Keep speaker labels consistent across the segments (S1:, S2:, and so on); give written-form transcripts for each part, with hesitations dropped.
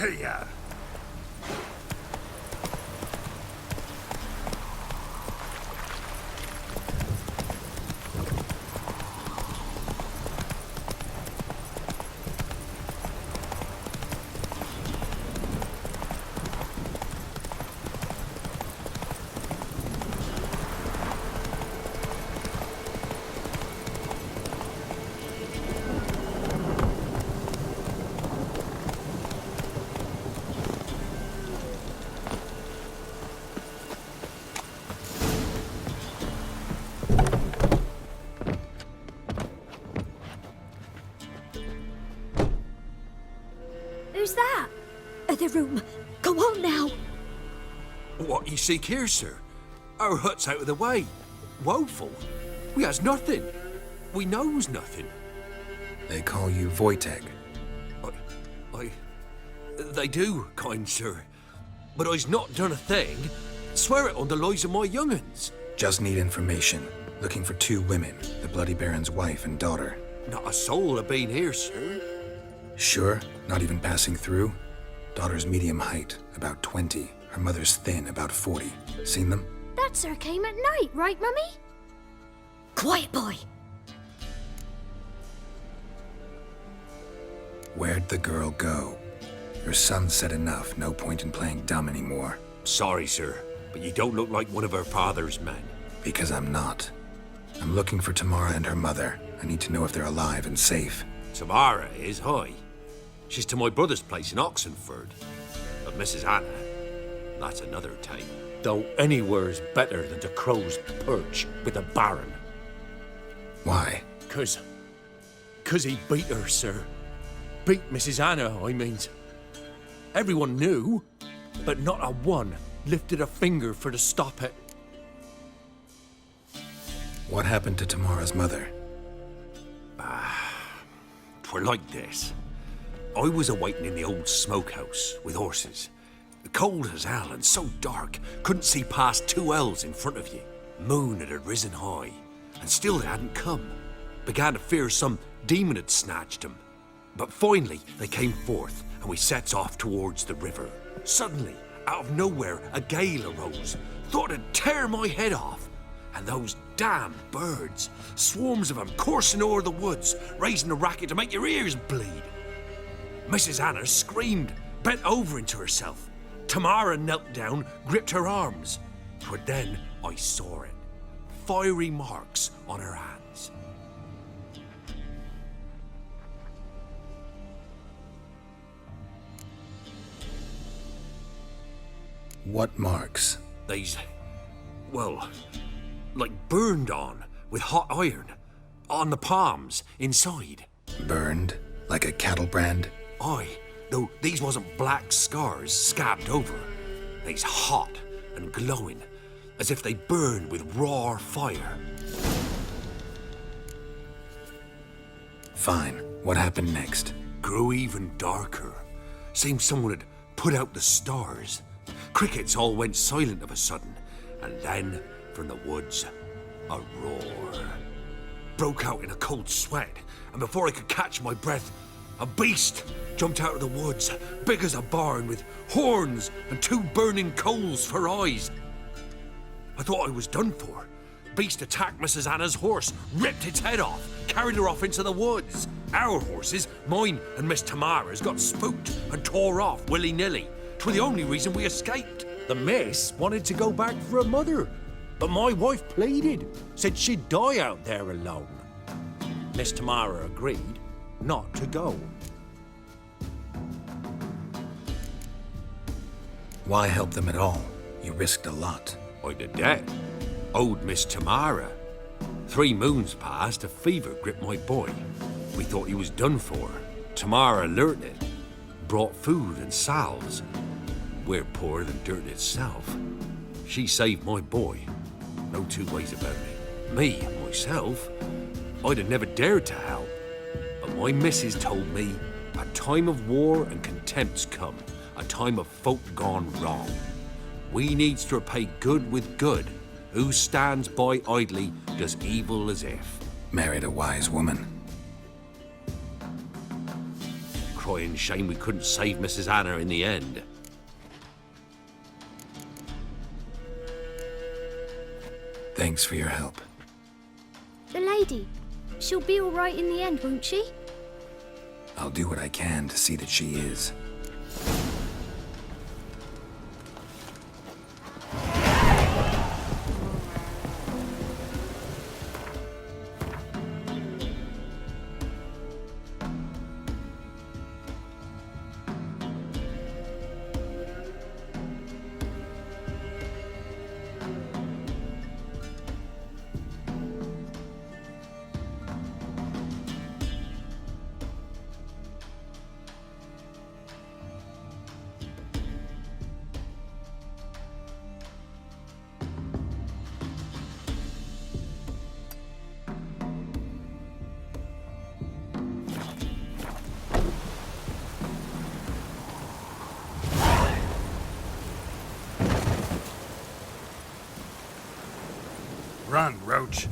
S1: Yeah.
S2: Who's that? The room. Go on now.
S3: What you seek here, sir? Our hut's out of the way. Woeful. We has nothing. We knows nothing.
S4: They call you Wojtek.
S3: They do, kind sir. But I's not done a thing. Swear it on the lives of my young'uns.
S4: Just need information. Looking for 2 women, the Bloody Baron's wife and daughter.
S3: Not a soul have been here, sir.
S4: Sure? Not even passing through? Daughter's medium height, about 20. Her mother's thin, about 40. Seen them?
S2: That sir came at night, right, Mummy? Quiet, boy.
S4: Where'd the girl go? Your son said enough, no point in playing dumb anymore.
S3: Sorry, sir, but you don't look like one of her father's men.
S4: Because I'm not. I'm looking for Tamara and her mother. I need to know if they're alive and safe.
S3: Tamara is, hi. She's to my brother's place in Oxenford. But Mrs. Anna, that's another tale. Though anywhere's better than to Crow's Perch with a baron.
S4: Why?
S3: 'Cause he beat her, sir. Beat Mrs. Anna, I means. Everyone knew, but not a one lifted a finger for to stop it.
S4: What happened to Tamara's mother?
S3: 'Twere like this. I was awaiting in the old smokehouse with horses. Cold as hell and so dark, couldn't see past 2 ells in front of you. Moon had risen high, and still they hadn't come. Began to fear some demon had snatched them. But finally, they came forth, and we sets off towards the river. Suddenly, out of nowhere, a gale arose. Thought it'd tear my head off. And those damn birds, swarms of them coursing o'er the woods, raising a racket to make your ears bleed. Mrs. Anna screamed, bent over into herself. Tamara knelt down, gripped her arms. But then I saw it. Fiery marks on her hands.
S4: What marks?
S3: They's, well, like burned on with hot iron. On the palms, inside.
S4: Burned? Like a cattle brand?
S3: Aye, though these wasn't black scars scabbed over. They's hot and glowing, as if they burned with raw fire.
S4: Fine. What happened next?
S3: Grew even darker. Seemed someone had put out the stars. Crickets all went silent of a sudden, and then, from the woods, a roar. Broke out in a cold sweat, and before I could catch my breath, a beast jumped out of the woods, big as a barn, with horns and 2 burning coals for eyes. I thought I was done for. Beast attacked Mrs. Anna's horse, ripped its head off, carried her off into the woods. Our horses, mine and Miss Tamara's, got spooked and tore off willy-nilly. 'Twere the only reason we escaped. The miss wanted to go back for her mother, but my wife pleaded, said she'd die out there alone. Miss Tamara agreed not to go.
S4: Why help them at all? You risked a lot.
S3: I'd a debt. Owed Miss Tamara. 3 moons passed, a fever gripped my boy. We thought he was done for. Tamara learnt it. Brought food and salves. We're poorer than dirt itself. She saved my boy. No 2 ways about it. Me, myself, I'd have never dared to help. But my missus told me a time of war and contempt's come. A time of folk gone wrong. We needs to repay good with good. Who stands by idly does evil as if.
S4: Married a wise woman.
S3: crying shame we couldn't save Mrs. Anna in the end.
S4: Thanks for your help.
S2: The lady. She'll be all right in the end, won't she?
S4: I'll do what I can to see that she is.
S1: Run, Roach.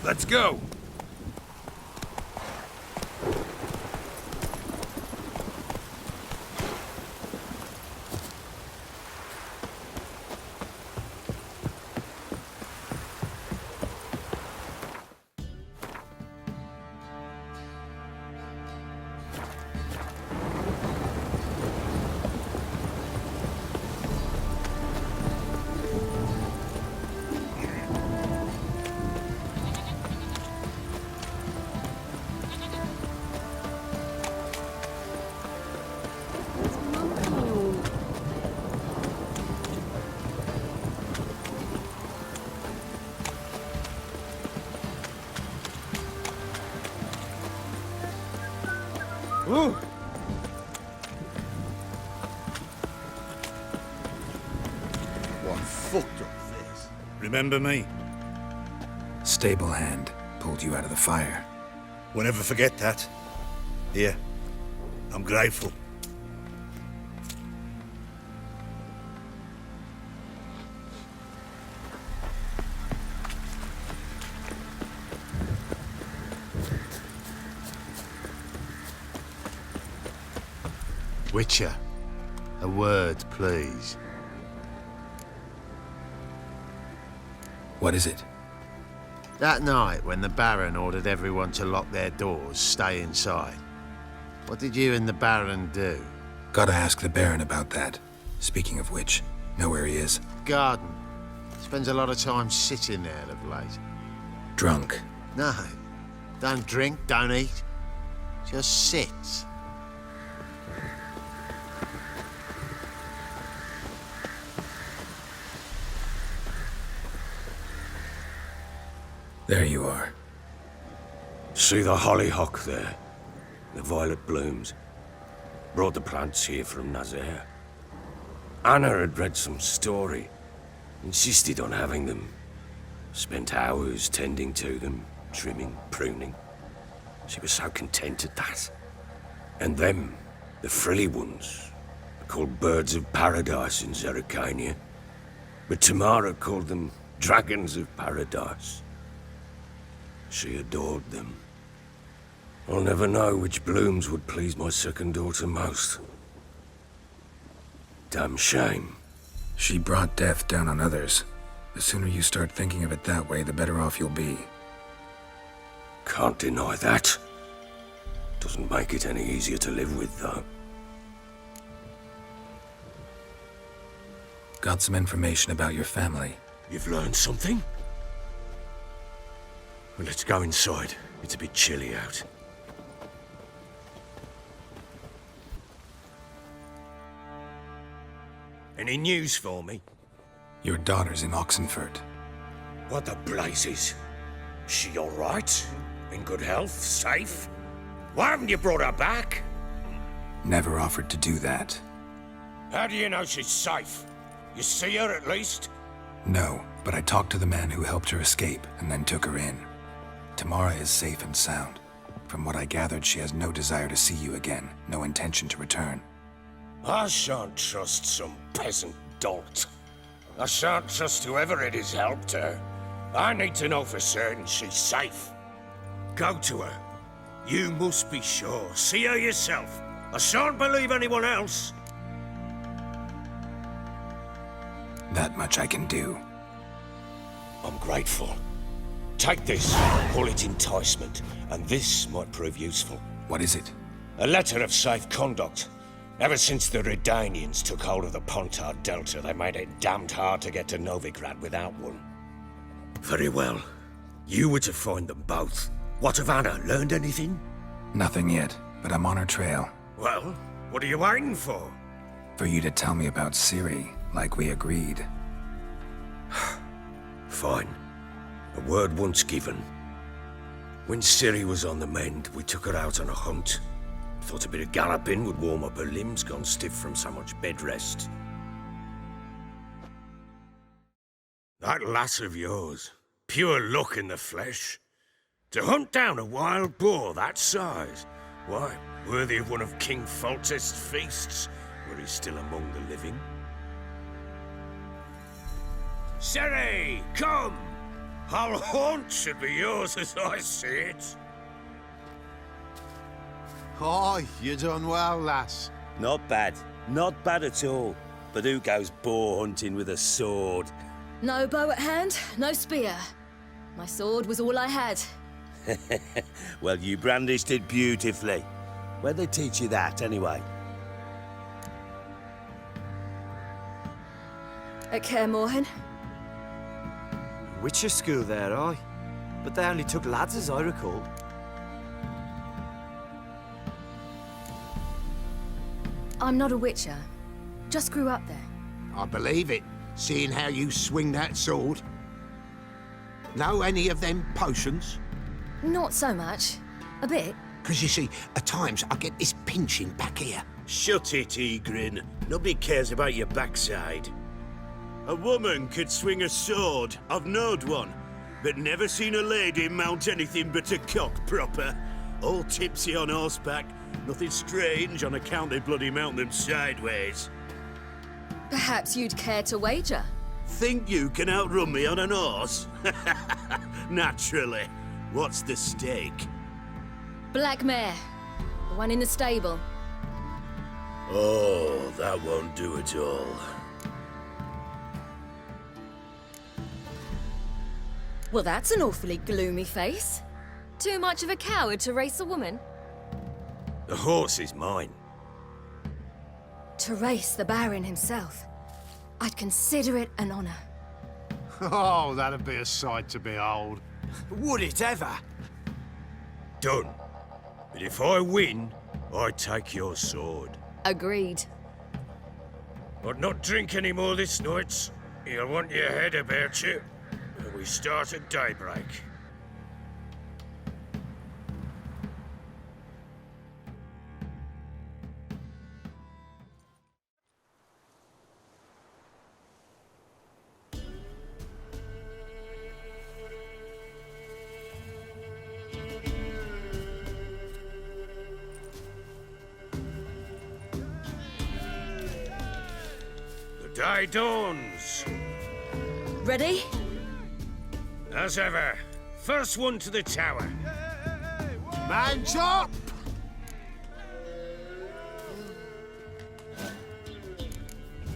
S1: Let's go!
S5: Ooh. What fucked up this?
S1: Remember me?
S4: Stable hand pulled you out of the fire.
S1: We'll never forget that. Here. I'm grateful.
S5: Witcher, a word, please.
S4: What is it?
S5: That night when the Baron ordered everyone to lock their doors, stay inside, what did you and the Baron do?
S4: Gotta ask the Baron about that. Speaking of which, know where he is?
S5: Garden. Spends a lot of time sitting there of late.
S4: Drunk.
S5: No, don't drink, don't eat. Just sits.
S4: There you are.
S3: See the hollyhock there? The violet blooms. Brought the plants here from Nazaire. Anna had read some story. Insisted on having them. Spent hours tending to them, trimming, pruning. She was so content at that. And them, the frilly ones, are called birds of paradise in Zerrikania. But Tamara called them dragons of paradise. She adored them. I'll never know which blooms would please my second daughter most. Damn shame.
S4: She brought death down on others. The sooner you start thinking of it that way, the better off you'll be.
S6: Can't deny that. Doesn't make it any easier to live with, though.
S4: Got some information about your family.
S6: You've learned something? Well, let's go inside. It's a bit chilly out. Any news for me?
S4: Your daughter's in Oxenfurt.
S6: What the blazes? She all right? In good health? Safe? Why haven't you brought her back?
S4: Never offered to do that.
S6: How do you know she's safe? You see her at least?
S4: No, but I talked to the man who helped her escape and then took her in. Tamara is safe and sound. From what I gathered, she has no desire to see you again, no intention to return.
S6: I shan't trust some peasant dolt. I shan't trust whoever it is helped her. I need to know for certain she's safe. Go to her. You must be sure. See her yourself. I shan't believe anyone else.
S4: That much I can do.
S6: I'm grateful. Take this, call it enticement, and this might prove useful.
S4: What is it?
S6: A letter of safe conduct. Ever since the Redanians took hold of the Pontard Delta, they made it damned hard to get to Novigrad without one. Very well. You were to find them both. What of Anna? Learned anything?
S4: Nothing yet, but I'm on her trail.
S6: Well, what are you waiting for?
S4: For you to tell me about Ciri, like we agreed.
S6: Fine. A word once given. When Ciri was on the mend, we took her out on a hunt. Thought a bit of galloping would warm up her limbs, gone stiff from so much bed rest. That lass of yours, pure luck in the flesh. To hunt down a wild boar that size, why, worthy of one of King Foltest's feasts, were he still among the living. Ciri, come! Our haunt should be yours as I see it.
S5: Oh, you done well, lass.
S7: Not bad. Not bad at all. But who goes boar hunting with a sword?
S2: No bow at hand, no spear. My sword was all I had.
S7: Well, you brandished it beautifully. Where'd they teach you that, anyway?
S2: At Kaer Morhen.
S8: Witcher school there, aye. But they only took lads, as I recall.
S2: I'm not a witcher. Just grew up there.
S5: I believe it, seeing how you swing that sword. Know any of them potions?
S2: Not so much. A bit.
S5: Because you see, at times I get this pinching back here.
S7: Shut it, Egrin. Nobody cares about your backside. A woman could swing a sword. I've knowed one. But never seen a lady mount anything but a cock proper. All tipsy on horseback. Nothing strange on account they bloody mount them sideways.
S2: Perhaps you'd care to wager?
S7: Think you can outrun me on an horse? Naturally. What's the stake?
S2: Black mare. The one in the stable.
S7: Oh, that won't do at all.
S2: Well, that's an awfully gloomy face. Too much of a coward to race a woman?
S6: The horse is mine.
S2: To race the Baron himself. I'd consider it an honor.
S5: Oh, that'd be a sight to behold.
S8: Would it ever?
S6: Done. But if I win, I take your sword.
S2: Agreed.
S6: But not drink any more this night. You'll want your head about you. And we start at daybreak. The day dawns.
S2: Ready?
S6: As ever, first one to the tower.
S5: Man's up!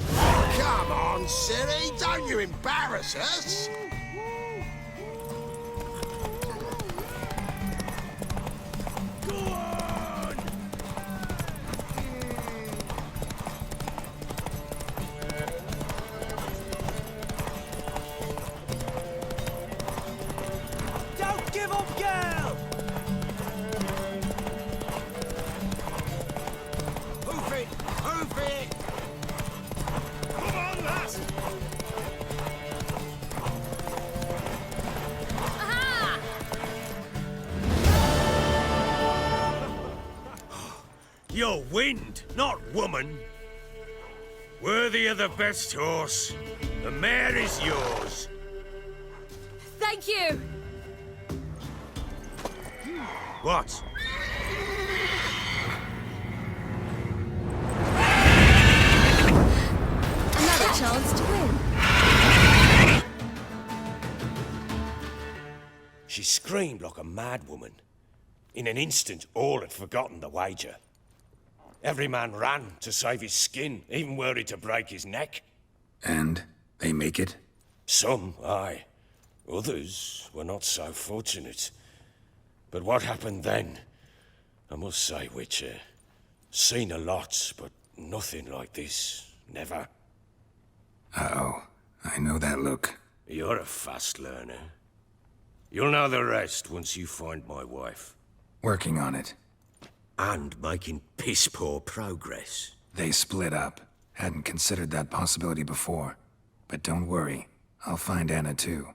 S3: Come
S6: on, silly! Don't you embarrass us! Go on!
S8: Don't give up, girl!
S6: Hoof it! Hoof it! Come on, lass!
S7: You're wind, not woman. Worthy of the best horse. The mare is yours.
S2: Thank you!
S7: What?
S2: Another chance to win.
S6: She screamed like a mad woman. In an instant, all had forgotten the wager. Every man ran to save his skin, even were he to break his neck.
S4: And they make it?
S6: Some, aye. Others were not so fortunate. But what happened then? I must say, Witcher, seen a lot, but nothing like this. Never.
S4: Uh-oh. I know that look.
S6: You're a fast learner. You'll know the rest once you find my wife.
S4: Working on it.
S6: And making piss-poor progress.
S4: They split up. Hadn't considered that possibility before. But don't worry. I'll find Anna too.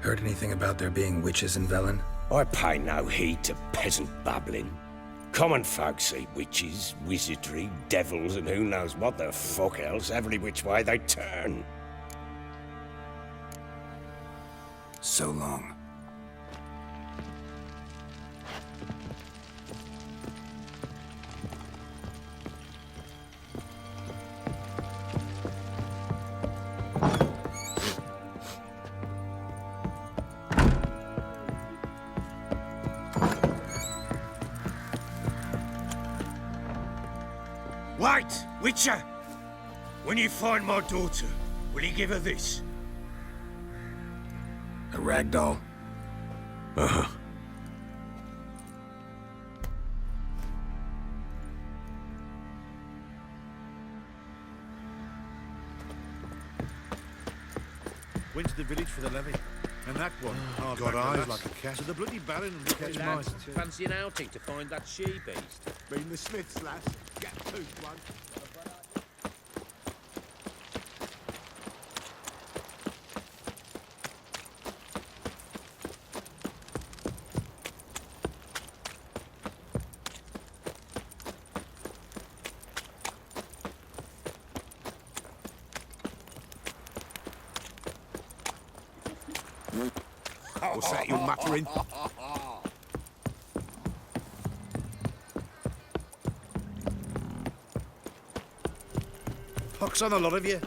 S4: Heard anything about there being witches in Velen?
S6: I pay no heed to peasant babbling. Common folk see witches, wizardry, devils, and who knows what the fuck else every which way they turn.
S4: So long.
S7: Wait, Witcher! When you find my daughter, will you give her this?
S4: A rag doll?
S6: Uh-huh.
S1: Went to the village for the levy. And that one, got eyes like a cat. So the bloody baron will catch mice too.
S9: Fancy an outing to find that she-beast?
S1: Been the Smiths, lass. Get toothed one. What's that you're muttering? Pox on a lot of you.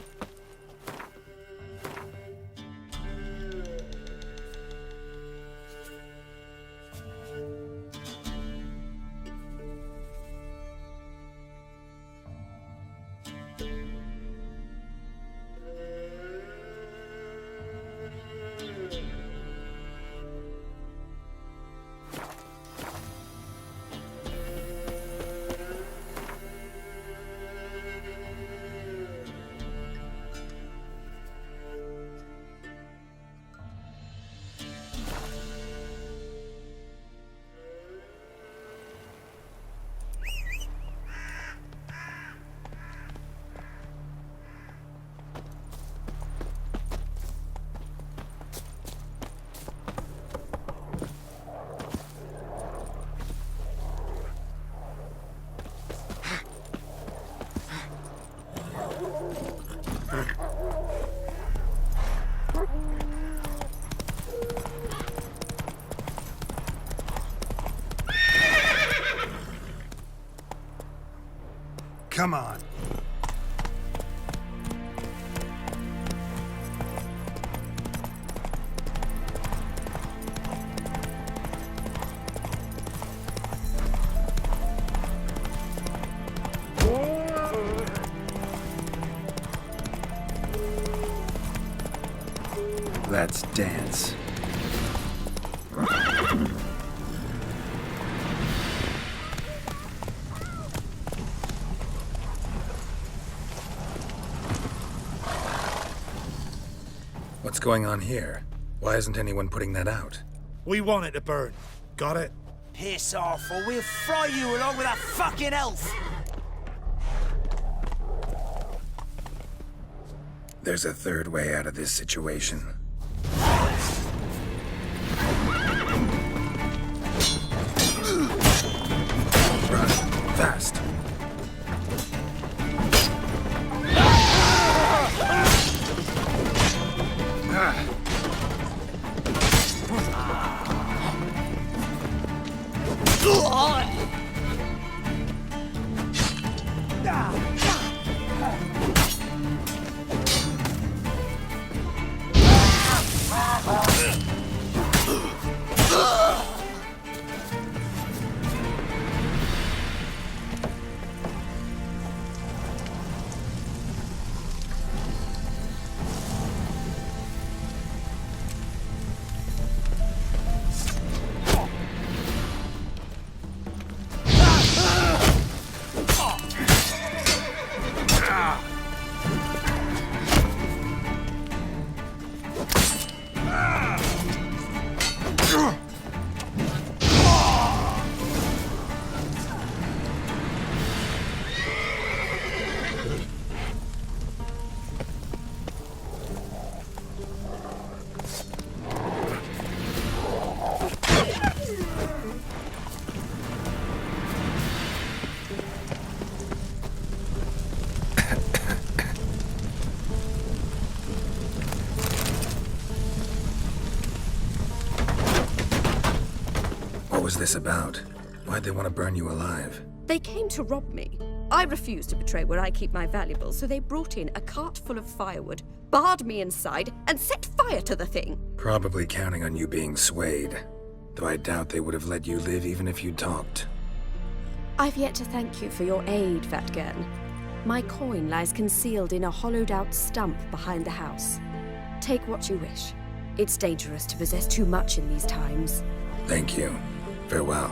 S4: Come on. Let's dance. What's going on here? Why isn't anyone putting that out?
S1: We want it to burn. Got it?
S8: Piss off, or we'll fry you along with that fucking elf!
S4: There's a third way out of this situation. Run, fast. What was this about? Why'd they want to burn you alive?
S10: They came to rob me. I refused to betray where I keep my valuables, so they brought in a cart full of firewood, barred me inside, and set fire to the thing.
S4: Probably counting on you being swayed. Though I doubt they would have let you live even if you talked.
S10: I've yet to thank you for your aid, Vatgern. My coin lies concealed in a hollowed-out stump behind the house. Take what you wish. It's dangerous to possess too much in these times.
S4: Thank you. Farewell.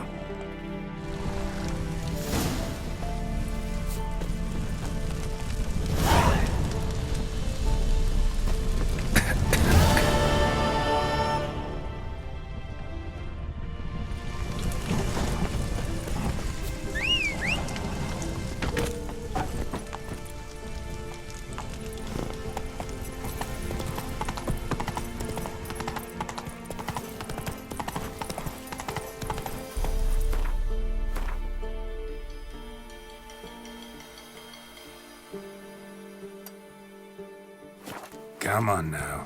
S4: Come on now.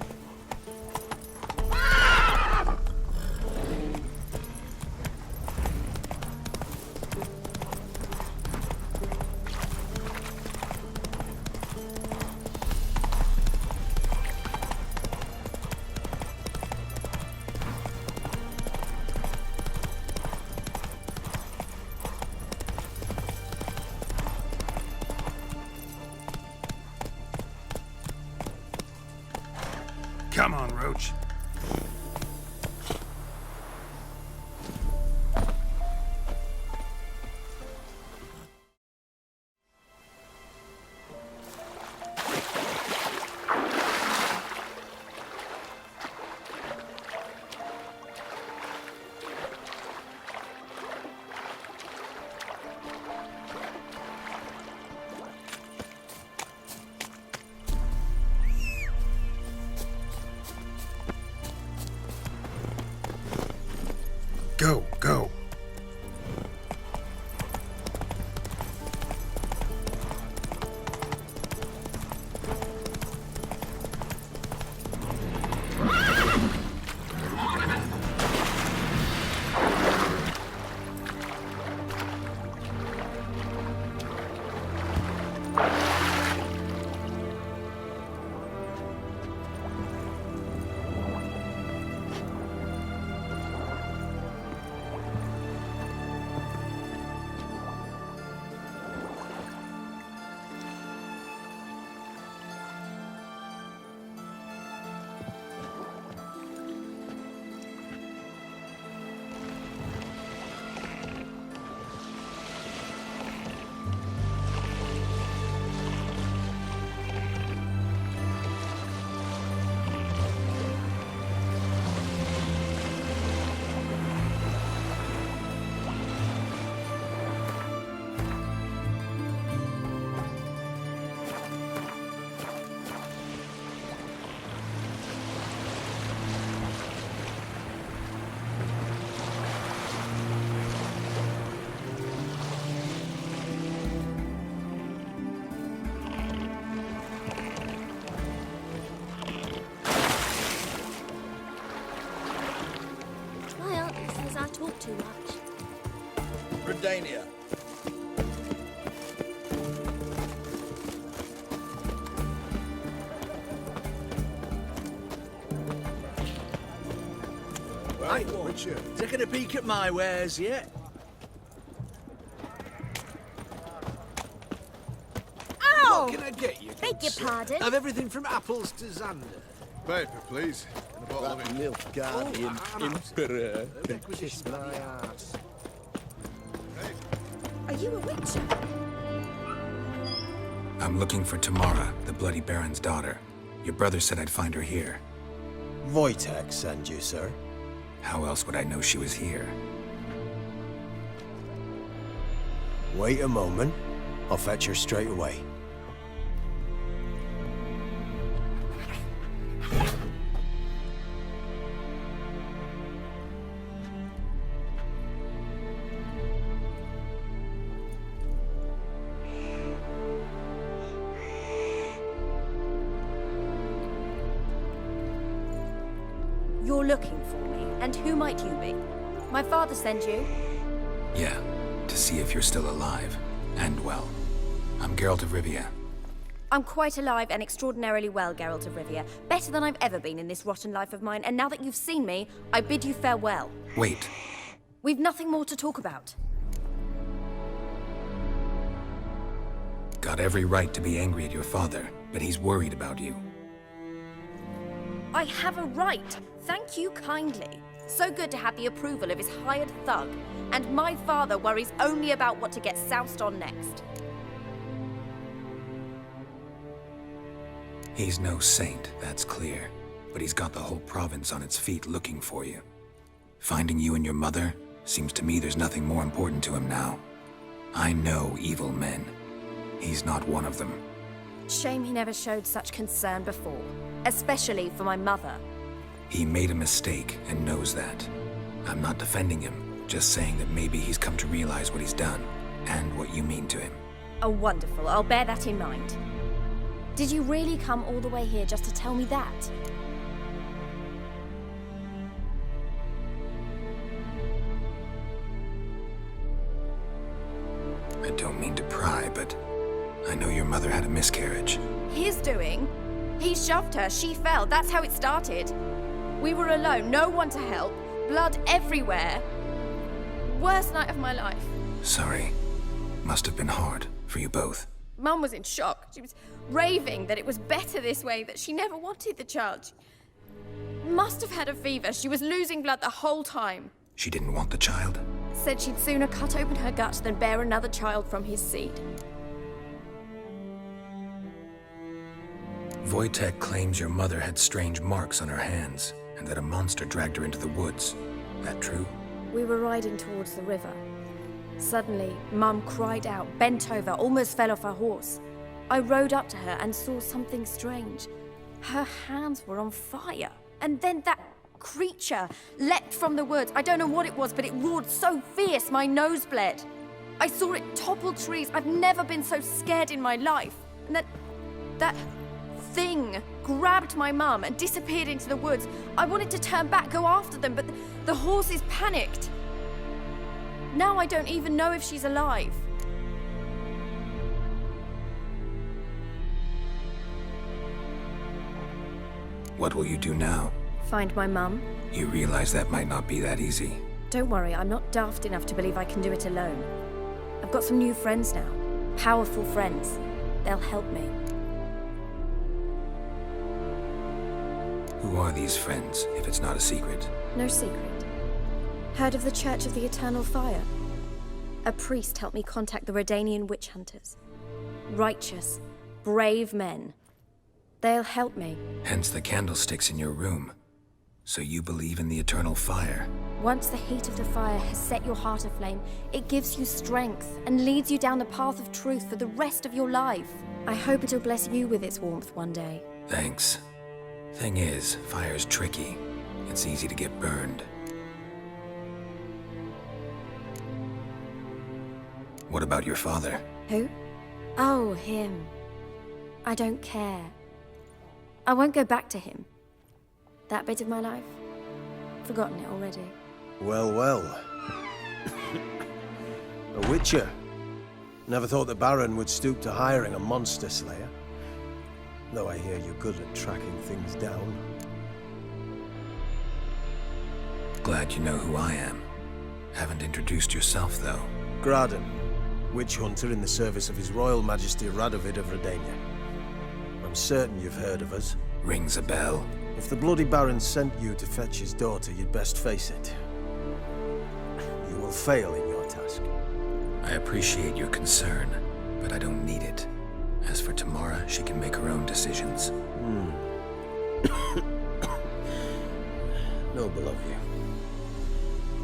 S4: Come on, Roach. Go, go.
S7: Right, Richard. Taking a peek at my wares yet?
S2: Ow!
S7: What can I get you?
S2: Beg your pardon?
S7: Have everything from apples to Xander.
S1: Paper, please. And a bottle of ink.
S7: Milk Guardian Emperor can kiss my ass.
S10: Are you a witcher?
S4: I'm looking for Tamara, the Bloody Baron's daughter. Your brother said I'd find her here.
S8: Wojtek sent you, sir.
S4: How else would I know she was here?
S8: Wait a moment. I'll fetch her straight away.
S10: You're looking for me, and who might you be? My father sent you?
S4: Yeah, to see if you're still alive. And well. I'm Geralt of Rivia.
S10: I'm quite alive and extraordinarily well, Geralt of Rivia. Better than I've ever been in this rotten life of mine, and now that you've seen me, I bid you farewell.
S4: Wait.
S10: We've nothing more to talk about.
S4: Got every right to be angry at your father, but he's worried about you.
S10: I have a right. Thank you kindly. So good to have the approval of his hired thug. And my father worries only about what to get soused on next.
S4: He's no saint, that's clear. But he's got the whole province on its feet looking for you. Finding you and your mother, seems to me there's nothing more important to him now. I know evil men. He's not one of them.
S10: Shame he never showed such concern before. Especially for my mother.
S4: He made a mistake and knows that. I'm not defending him, just saying that maybe he's come to realize what he's done, and what you mean to him.
S10: Oh, wonderful. I'll bear that in mind. Did you really come all the way here just to tell me that?
S4: I don't mean to pry, but I know your mother had a miscarriage.
S10: His doing? He shoved her, she fell, that's how it started. We were alone, no one to help, blood everywhere. Worst night of my life.
S4: Sorry. Must have been hard for you both.
S10: Mum was in shock. She was raving that it was better this way, that she never wanted the child. She must have had a fever. She was losing blood the whole time.
S4: She didn't want the child?
S10: Said she'd sooner cut open her gut than bear another child from his seed.
S4: Wojtek claims your mother had strange marks on her hands, and that a monster dragged her into the woods. That true?
S10: We were riding towards the river. Suddenly, Mum cried out, bent over, almost fell off her horse. I rode up to her and saw something strange. Her hands were on fire. And then that creature leapt from the woods. I don't know what it was, but it roared so fierce my nose bled. I saw it topple trees. I've never been so scared in my life. And that thing grabbed my mum and disappeared into the woods. I wanted to turn back, go after them, but the horses panicked. Now I don't even know if she's alive.
S4: What will you do now?
S10: Find my mum.
S4: You realize that might not be that easy.
S10: Don't worry, I'm not daft enough to believe I can do it alone. I've got some new friends now. Powerful friends. They'll help me.
S4: Who are these friends, if it's not a secret?
S10: No secret. Heard of the Church of the Eternal Fire? A priest helped me contact the Redanian witch hunters. Righteous, brave men. They'll help me.
S4: Hence the candlesticks in your room. So you believe in the eternal fire?
S10: Once the heat of the fire has set your heart aflame, it gives you strength and leads you down the path of truth for the rest of your life. I hope it'll bless you with its warmth one day.
S4: Thanks. Thing is, fire's tricky. It's easy to get burned. What about your father?
S10: Who? Oh, him. I don't care. I won't go back to him. That bit of my life? Forgotten it already.
S8: Well, well. A witcher. Never thought the Baron would stoop to hiring a monster slayer. Though I hear you're good at tracking things down.
S4: Glad you know who I am. Haven't introduced yourself, though.
S8: Graden, witch hunter in the service of His Royal Majesty Radovid of Redania. I'm certain you've heard of us.
S4: Rings a bell.
S8: If the Bloody Baron sent you to fetch his daughter, you'd best face it. You will fail in your task.
S4: I appreciate your concern, but I don't need it. As for Tamara, she can make her own decisions.
S8: Noble of you.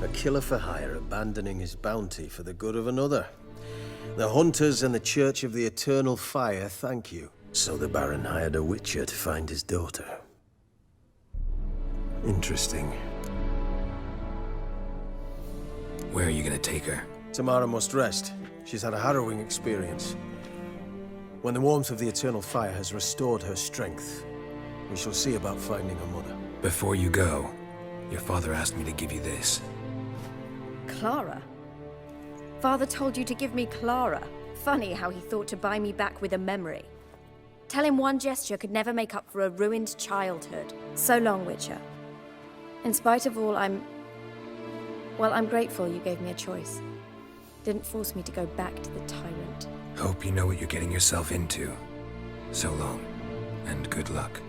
S8: A killer for hire abandoning his bounty for the good of another. The hunters and the Church of the Eternal Fire thank you. So the Baron hired a witcher to find his daughter. Interesting.
S4: Where are you gonna take her?
S8: Tamara must rest. She's had a harrowing experience. When the warmth of the Eternal Fire has restored her strength, we shall see about finding her mother.
S4: Before you go, your father asked me to give you this.
S10: Clara? Father told you to give me Clara. Funny how he thought to buy me back with a memory. Tell him one gesture could never make up for a ruined childhood. So long, Witcher. In spite of all, I'm grateful you gave me a choice. Didn't force me to go back to the tyrant.
S4: Hope you know what you're getting yourself into. So long, and good luck.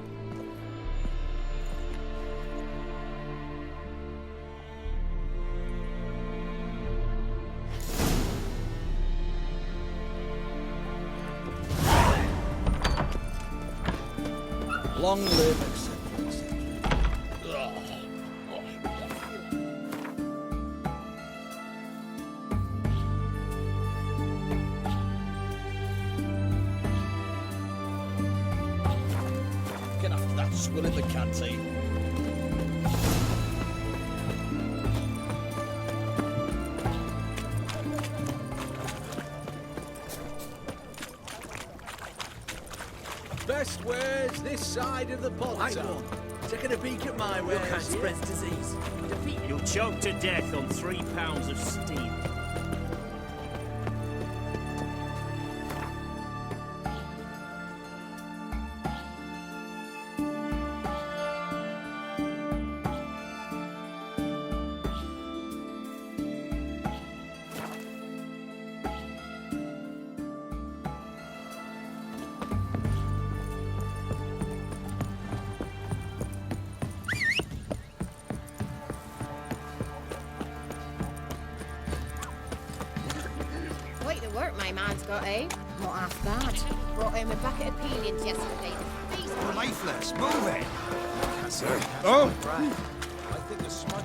S11: Long live acceptance. Get after that swill in the canteen. Best wares this side of the pond. Taking a peek at my wares.
S9: Your kind spreads disease. You'll choke to death on 3 pounds of steam.
S12: Quite the work my man's got, eh? Not half bad. Brought him a bucket of peelings yesterday.
S3: We're lifeless. Move it.
S8: Oh! I think a smudge.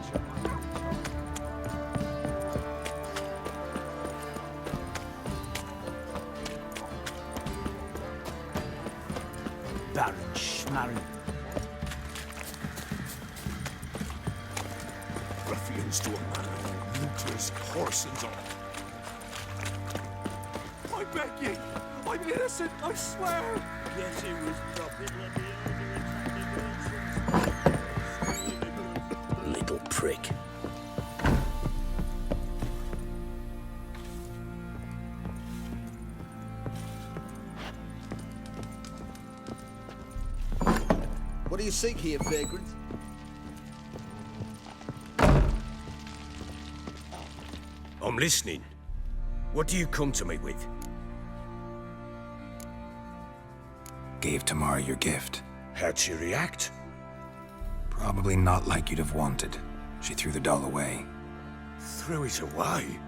S7: Baron Schmarren. Ruffians to a man. Looters, horses on. I beg you. I'm innocent, I swear.
S9: Yes, it was profit.
S7: Little prick.
S11: What do you seek here, vagrant?
S6: I'm listening. What do you come to me with?
S4: Gave Tamara your gift.
S6: How'd she react?
S4: Probably not like you'd have wanted. She threw the doll away.
S6: Threw it away?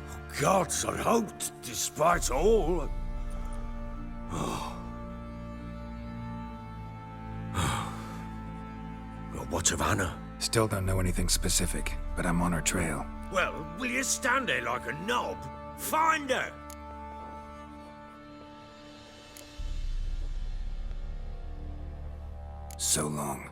S6: Oh, gods, I hoped, despite all... Well, what of Anna?
S4: Still don't know anything specific, but I'm on her trail.
S6: Well, will you stand there like a knob? Find her!
S4: So long.